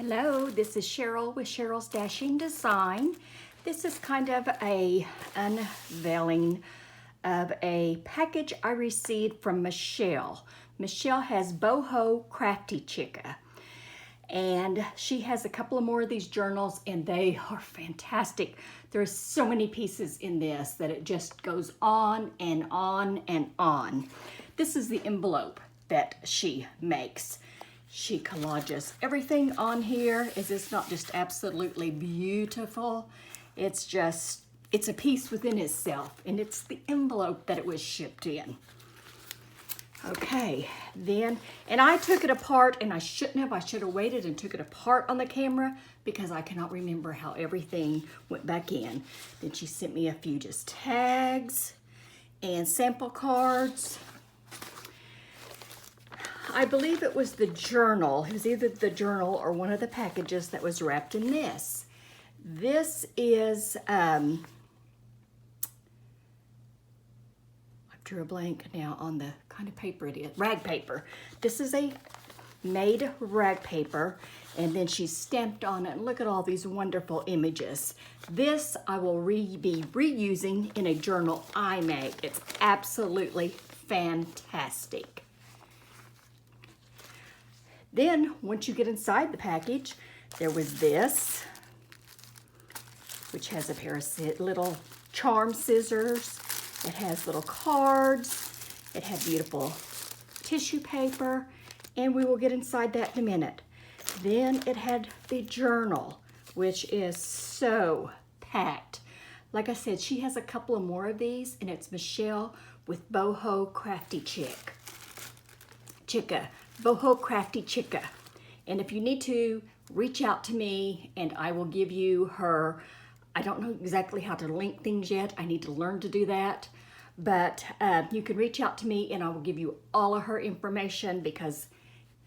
Hello, this is Cheryl with Cheryl's Dashing Design. This is kind of a unveiling of a package I received from Michelle. Michelle has BohoCraftyChica, and she has a couple of more of these journals, and they are fantastic. There's so many pieces in this that it just goes on and on and on. This is the envelope that she makes. She collages everything on here. It's not just absolutely beautiful. It's a piece within itself, and it's the envelope that it was shipped in. Okay, then, and I took it apart, and I shouldn't have. I should have waited and took it apart on the camera because I cannot remember how everything went back in. Then she sent me a few just tags and sample cards. I believe it was the journal. It was either the journal or one of the packages that was wrapped in this. This is, I drew a blank now on the kind of paper it is, rag paper. This is a made rag paper, and then she's stamped on it. And look at all these wonderful images. This I will be reusing in a journal I make. It's absolutely fantastic. Then, once you get inside the package, there was this, which has a pair of little charm scissors. It has little cards. It had beautiful tissue paper, and we will get inside that in a minute. Then it had the journal, which is so packed. Like I said, she has a couple of more of these, and it's Michelle with BohoCraftyChica. BohoCraftyChica. And if you need to, reach out to me and I will give you her, I don't know exactly how to link things yet. I need to learn to do that. But you can reach out to me and I will give you all of her information, because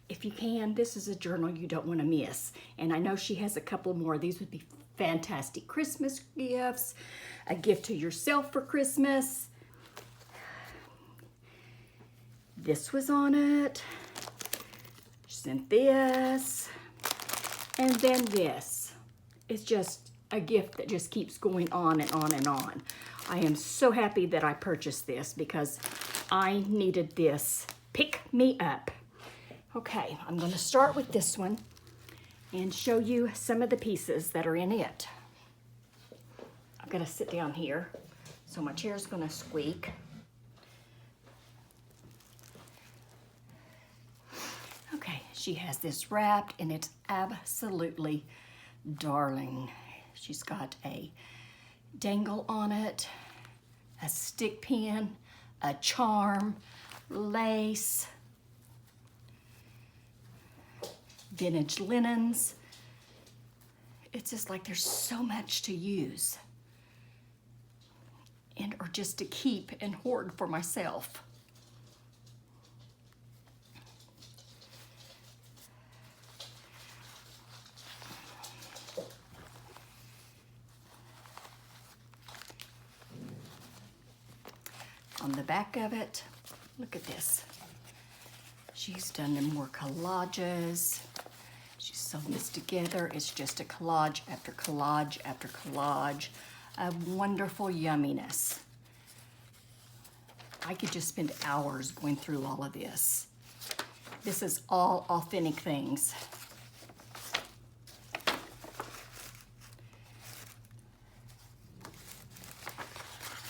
if you can, this is a journal you don't want to miss. And I know she has a couple more. These would be fantastic Christmas gifts, a gift to yourself for Christmas. This was on it. Sent this, and then this. It's just a gift that just keeps going on and on and on. I am so happy that I purchased this because I needed this pick me up. Okay, I'm going to start with this one and show you some of the pieces that are in it. I'm going to sit down here so my chair's going to squeak. Okay, she has this wrapped, and it's absolutely darling. She's got a dangle on it, a stick pin, a charm, lace, vintage linens. It's just like there's so much to use, and or just to keep and hoard for myself. On the back of it, look at this. She's done more collages. She's sewn this together. It's just a collage after collage after collage of wonderful yumminess. I could just spend hours going through all of this. This is all authentic things.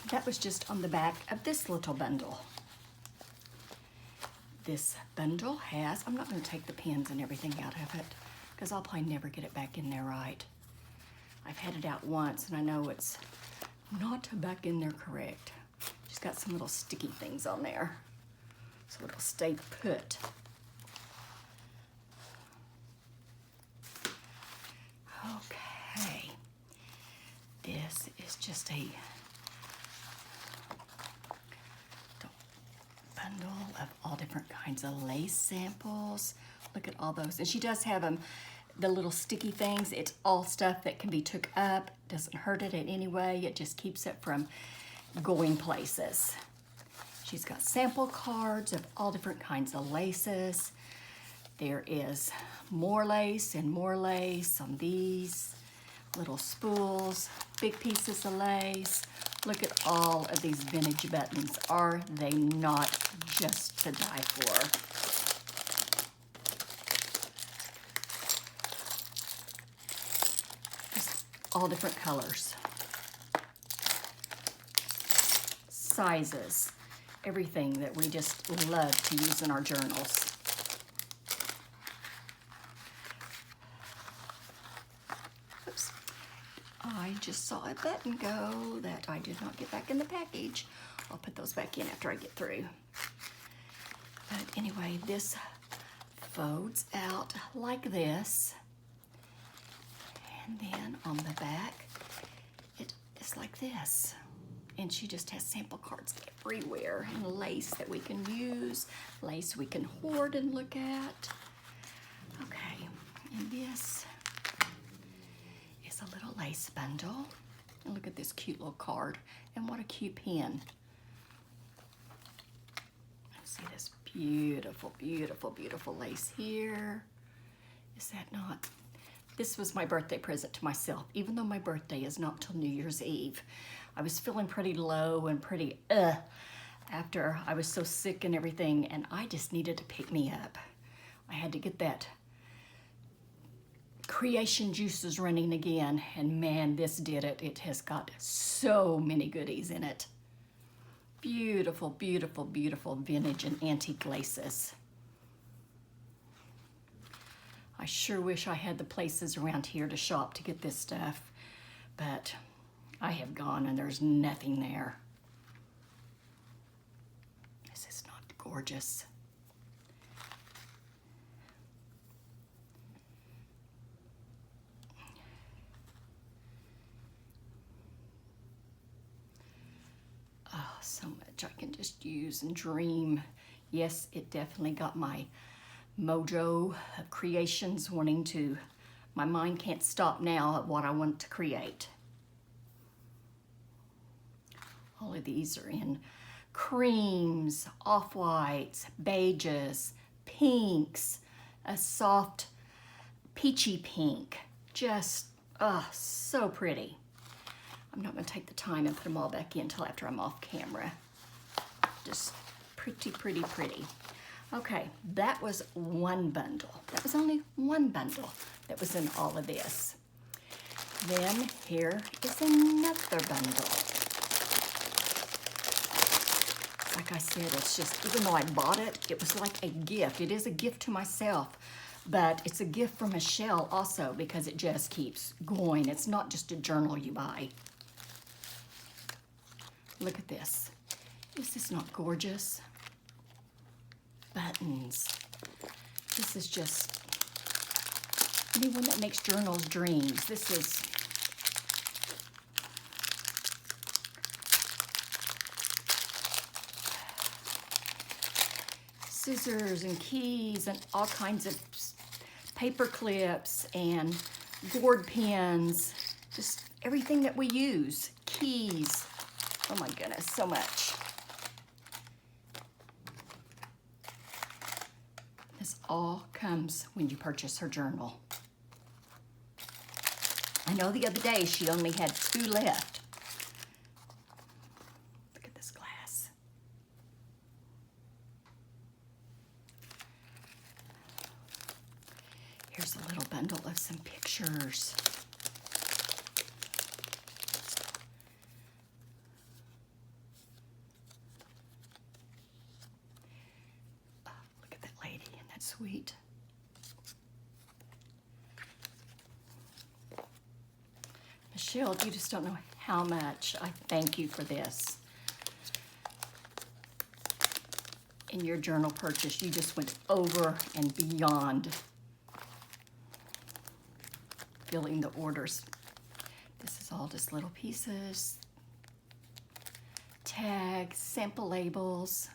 That was just on the back of this little bundle. This bundle has, I'm not going to take the pins and everything out of it because I'll probably never get it back in there right. I've had it out once and I know it's not back in there correct. She's got some little sticky things on there so it'll stay put. Okay, this is just a bundle of all different kinds of lace samples. Look at all those. And she does have them, the little sticky things. It's all stuff that can be took up. Doesn't hurt it in any way. It just keeps it from going places. She's got sample cards of all different kinds of laces. There is more lace and more lace on these little spools, big pieces of lace. Look at all of these vintage buttons. Are they not just to die for? Just all different colors, sizes, everything that we just love to use in our journals. Oops. I just saw a button go that I did not get back in the package. I'll put those back in after I get through. But anyway, this folds out like this. And then on the back, it is like this. And she just has sample cards everywhere, and lace that we can use, lace we can hoard and look at. Okay, and this is a little lace bundle. And look at this cute little card, and what a cute pin. See this beautiful, beautiful, beautiful lace here. Is that not? This was my birthday present to myself, even though my birthday is not till New Year's Eve. I was feeling pretty low and pretty after I was so sick and everything, and I just needed to pick me up. I had to get that creation juices running again, and man, this did it. It has got so many goodies in it. Beautiful, beautiful, beautiful vintage and antique laces. I sure wish I had the places around here to shop to get this stuff, but I have gone and there's nothing there. This is not gorgeous. Oh, so much I can just use and dream. Yes, it definitely got my mojo of creations wanting to, my mind can't stop now at what I want to create. All of these are in creams, off-whites, beiges, pinks, a soft peachy pink. Just, so pretty. I'm not gonna take the time and put them all back in until after I'm off camera. Just pretty, pretty, pretty. Okay, that was one bundle. That was only one bundle that was in all of this. Then here is another bundle. Like I said, it's just, even though I bought it, it was like a gift. It is a gift to myself, but it's a gift from Michelle also because it just keeps going. It's not just a journal you buy. Look at this. Is this not gorgeous? Buttons. This is just, anyone that makes journals dreams. This is, scissors and keys and all kinds of paper clips and board pins, just everything that we use, keys. Oh my goodness, so much. This all comes when you purchase her journal. I know the other day she only had 2 left. Look at this glass. Here's a little bundle of some pictures. Oh, look at that lady, isn't that sweet? Michelle, you just don't know how much I thank you for this. In your journal purchase, you just went over and beyond filling the orders. This is all just little pieces, tags, sample labels.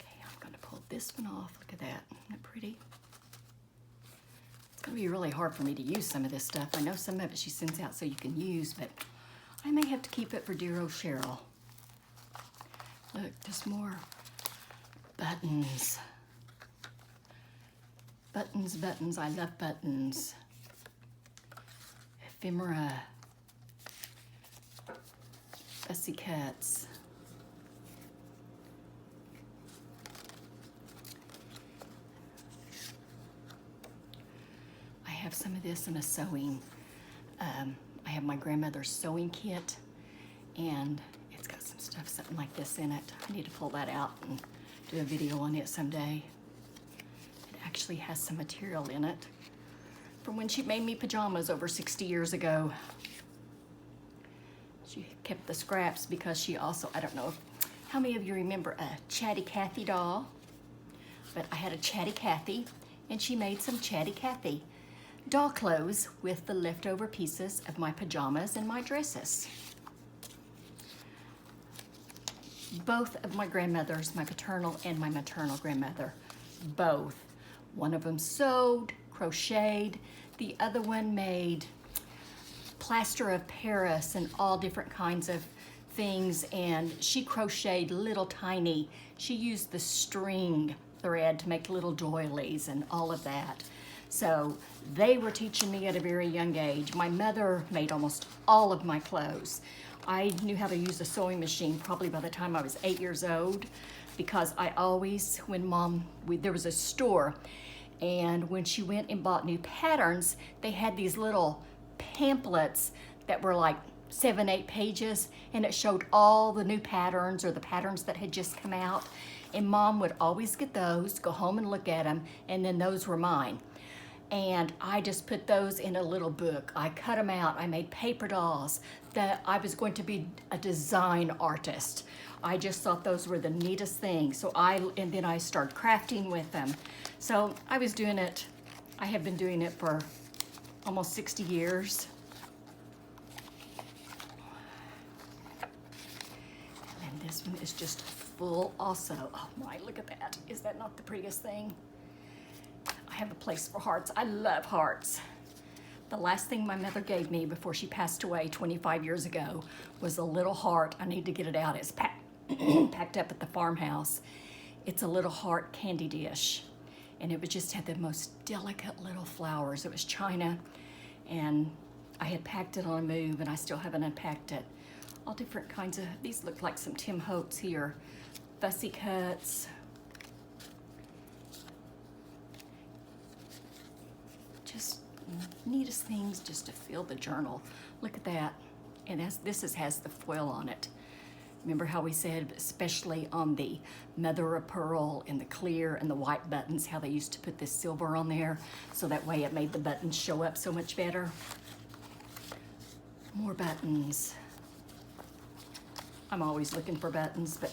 Okay, I'm gonna pull this one off. Look at that, isn't that pretty? It's gonna be really hard for me to use some of this stuff. I know some of it she sends out so you can use, but I may have to keep it for dear old Cheryl. Look, there's more buttons. Buttons, buttons, I love buttons. Ephemera. Fussy cuts. I have some of this in a sewing. I have my grandmother's sewing kit, and it's got some stuff, something like this in it. I need to pull that out and do a video on it someday. It actually has some material in it from when she made me pajamas over 60 years ago. She kept the scraps because she also, I don't know how many of you remember a Chatty Cathy doll, but I had a Chatty Cathy, and she made some Chatty Cathy doll clothes with the leftover pieces of my pajamas and my dresses. Both of my grandmothers, my paternal and my maternal grandmother, both. One of them sewed, crocheted, the other one made plaster of Paris and all different kinds of things, and she crocheted little tiny, she used the string thread to make little doilies and all of that. So they were teaching me at a very young age. My mother made almost all of my clothes. I knew how to use a sewing machine probably by the time I was 8 years old, because I always, when there was a store, and when she went and bought new patterns, they had these little pamphlets that were like 7, 8 pages, and it showed all the new patterns or the patterns that had just come out. And Mom would always get those, go home and look at them, and then those were mine. And I just put those in a little book. I cut them out. I made paper dolls. That I was going to be a design artist. I just thought those were the neatest things. So and then I started crafting with them. So I was doing it. I have been doing it for almost 60 years. And then this one is just full also. Oh my, look at that. Is that not the prettiest thing? I have a place for hearts. I love hearts. The last thing my mother gave me before she passed away 25 years ago was a little heart. I need to get it out. It's packed up at the farmhouse. It's a little heart candy dish. And it would just have the most delicate little flowers. It was china, and I had packed it on a move, and I still haven't unpacked it. All different kinds of, these look like some Tim Holtz here. Fussy cuts. Just neatest things just to fill the journal. Look at that. And this has the foil on it. Remember how we said, especially on the mother of pearl and the clear and the white buttons, how they used to put this silver on there so that way it made the buttons show up so much better. More buttons. I'm always looking for buttons, but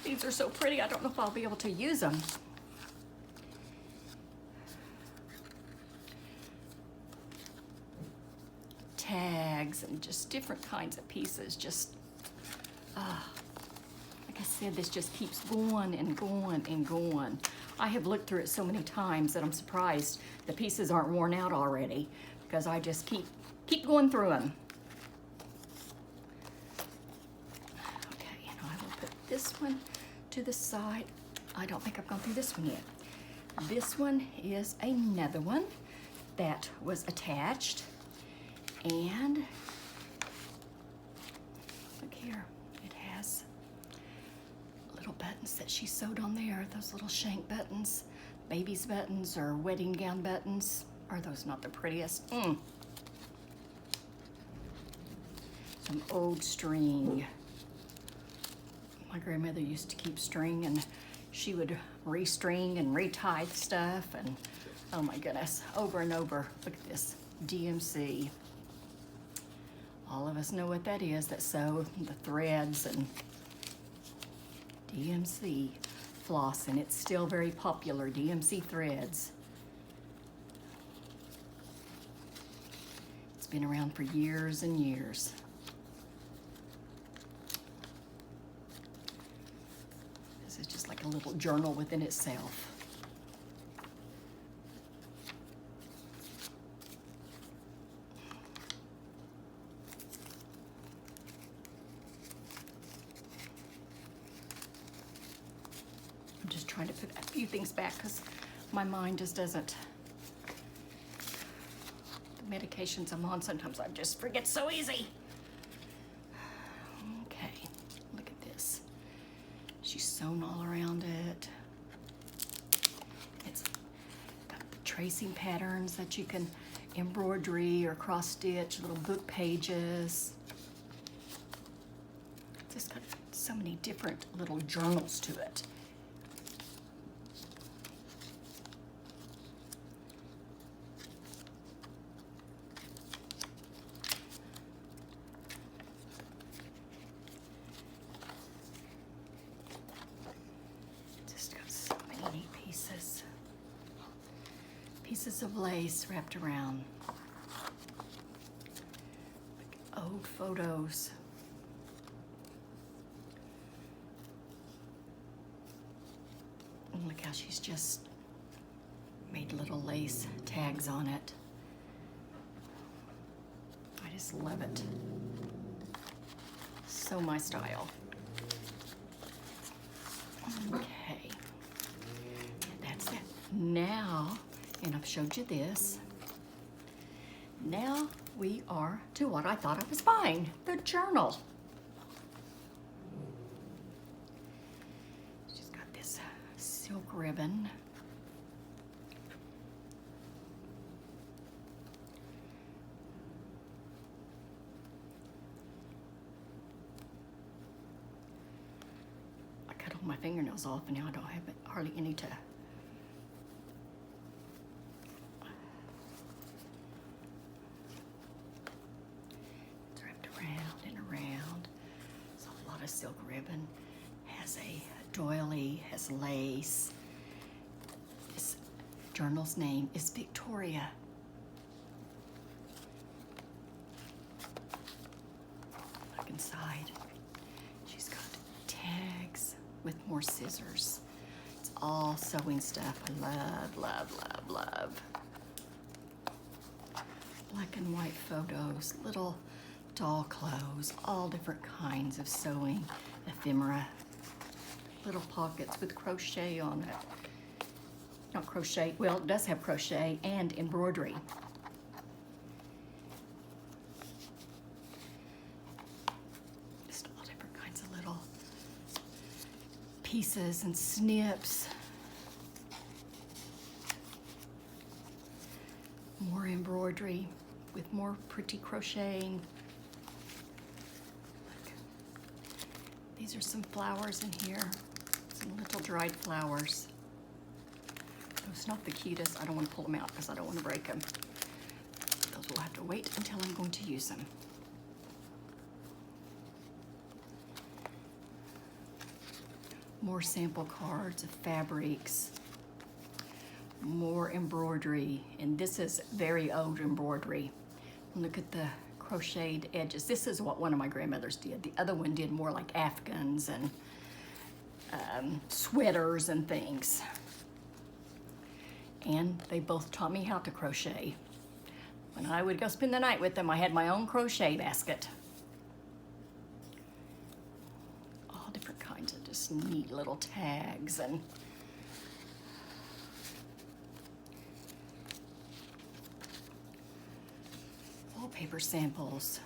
these are so pretty, I don't know if I'll be able to use them. Tags and just different kinds of pieces. Just, like I said, this just keeps going and going and going. I have looked through it so many times that I'm surprised the pieces aren't worn out already, because I just keep going through them. Okay, and I will put this one to the side. I don't think I've gone through this one yet. This one is another one that was attached. And look here, it has little buttons that she sewed on there. Those little shank buttons, baby's buttons or wedding gown buttons. Are those not the prettiest? Some old string. My grandmother used to keep string, and she would restring and retie stuff, and oh my goodness, over and over. Look at this, DMC. All of us know what that is, that sew the threads, and DMC floss, and it's still very popular, DMC threads. It's been around for years and years. This is just like a little journal within itself. I'm just trying to put a few things back because my mind just doesn't medications I'm on, sometimes I just forget so easy. Okay, look at this. She's sewn all around it. It's got the tracing patterns that you can embroidery or cross stitch, little book pages. It's just got so many different little journals to it. Just got so many neat pieces. Pieces of lace wrapped around. Like old photos. And look how she's just made little lace tags on it. I just love it. So my style. Okay, and that's it. Now, and I've showed you this. Now we are to what I thought I was buying, the journal. She's got this silk ribbon. I cut all my fingernails off and now I don't have hardly any to silk ribbon, has a doily, has lace. This journal's name is Victoria. Look inside. She's got tags with more scissors. It's all sewing stuff. I love, love, love, love. Black and white photos, little doll clothes, all different kinds of sewing, ephemera, little pockets with crochet on it. Not crochet, well, it does have crochet and embroidery. Just all different kinds of little pieces and snips. More embroidery with more pretty crocheting. These are some flowers in here, some little dried flowers. Those not the cutest. I don't want to pull them out because I don't want to break them. Those will have to wait until I'm going to use them. More sample cards of fabrics. More embroidery, and this is very old embroidery. Look at the crocheted edges. This is what one of my grandmothers did. The other one did more like Afghans and sweaters and things. And they both taught me how to crochet. When I would go spend the night with them, I had my own crochet basket. All different kinds of just neat little tags and wallpaper samples,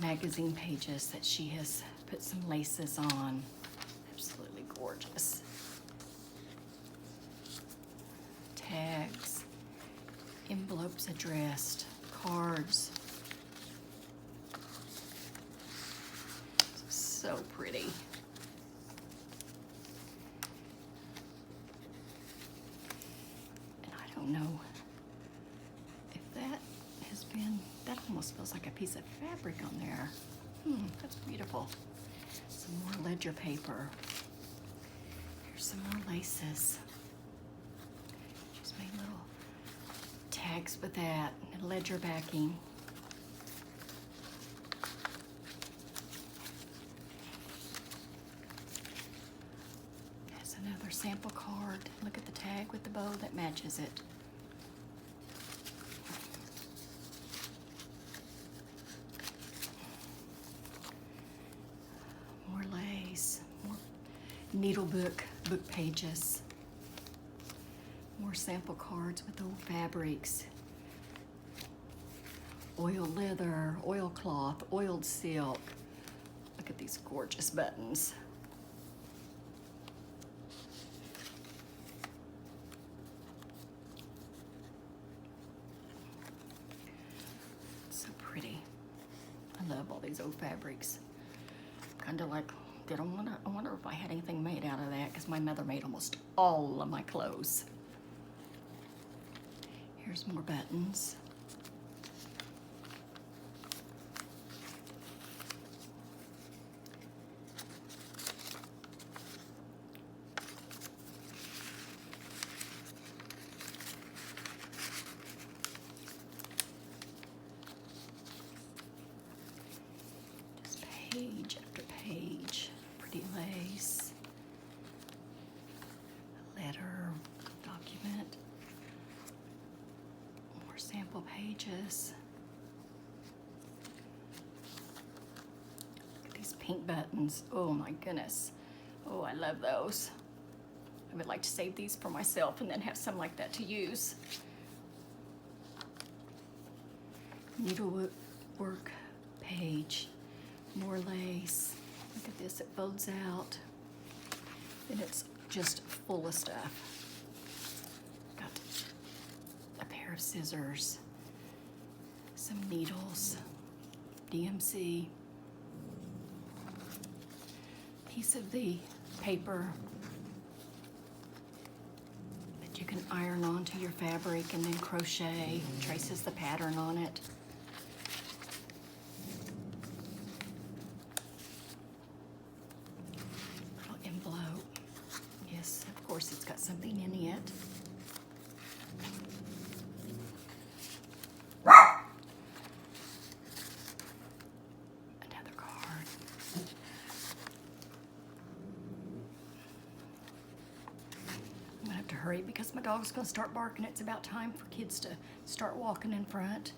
magazine pages that she has put some laces on. Absolutely gorgeous. Tags, envelopes addressed, cards. So pretty. And I don't know if that has been, that almost feels like a piece of fabric on there. That's beautiful. Some more ledger paper. Here's some more laces. She's made little tags with that and ledger backing. There's another sample card. Look at the tag with the bow that matches it. More lace, more needlebook, book pages, More sample cards with old fabrics. Oil leather, oilcloth, oiled silk. Look at these gorgeous buttons. So pretty. I love all these old fabrics. Kind of like, I wonder if I had anything made out of that, because my mother made almost all of my clothes. Here's more buttons. Just page after page. Pretty lace. A letter, document. More sample pages. Look at these pink buttons. Oh my goodness. Oh, I love those. I would like to save these for myself and then have some like that to use. Needlework page. More lace. Look at this, it folds out. And it's just full of stuff. Got a pair of scissors, some needles, DMC, piece of the paper that you can iron onto your fabric and then crochet, traces the pattern on it. Little envelope. Yes, of course it's got something in it. Another card. I'm gonna have to hurry because my dog's gonna start barking. It's about time for kids to start walking in front.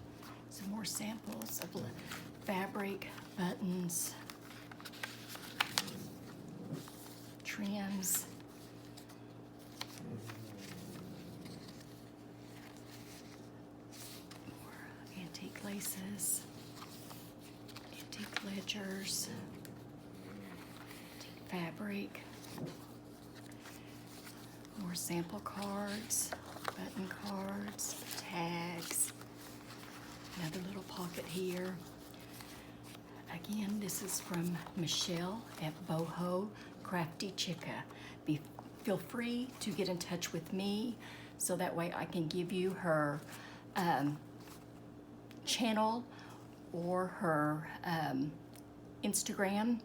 Some more samples of fabric, buttons, trims. More antique laces, antique ledgers, antique fabric. More sample cards, button cards, tags. Another little pocket here. Again, this is from Michelle at BohoCraftyChica. Feel free to get in touch with me so that way I can give you her channel or her Instagram.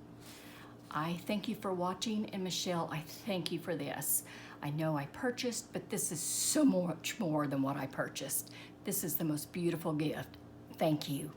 I thank you for watching, and Michelle, I thank you for this. I know I purchased, but this is so much more than what I purchased. This is the most beautiful gift. Thank you.